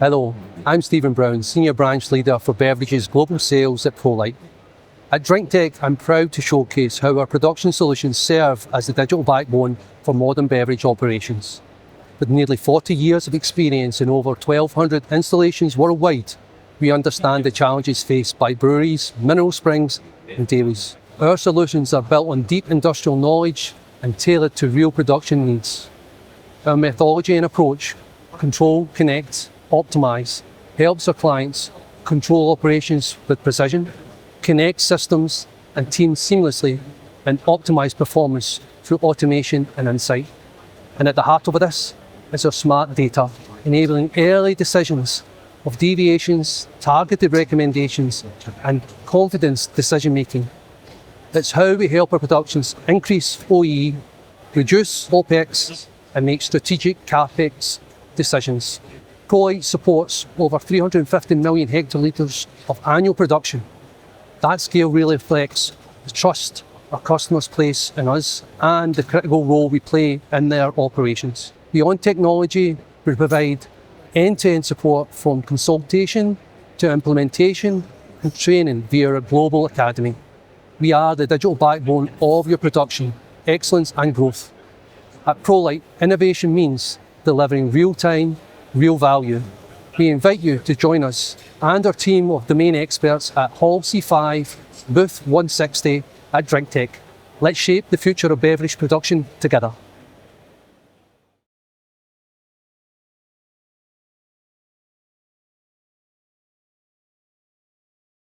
Hello, I'm Stephen Brown, Senior Branch Leader for Beverages Global Sales at ProLeiT. At drinktec, I'm proud to showcase how our production solutions serve as the digital backbone for modern beverage operations. With nearly 40 years of experience and over 1,200 installations worldwide, we understand the challenges faced by breweries, mineral springs and dairies. Our solutions are built on deep industrial knowledge and tailored to real production needs. Our methodology and approach, control, connect, Optimise, helps our clients control operations with precision, connect systems and teams seamlessly, and optimize performance through automation and insight. And at the heart of this is our smart data, enabling early decisions of deviations, targeted recommendations, and confidence decision making. It's how we help our productions increase OEE, reduce OPEX, and make strategic CapEx decisions. ProLeiT supports over 350 million hectolitres of annual production. That scale really reflects the trust our customers place in us and the critical role we play in their operations. Beyond technology, we provide end-to-end support from consultation to implementation and training via a global academy. We are the digital backbone of your production, excellence and growth. At ProLeiT, innovation means delivering real-time, real value. We invite you to join us and our team of domain experts at Hall C5, booth 160 at drinktec. Let's shape the future of beverage production together.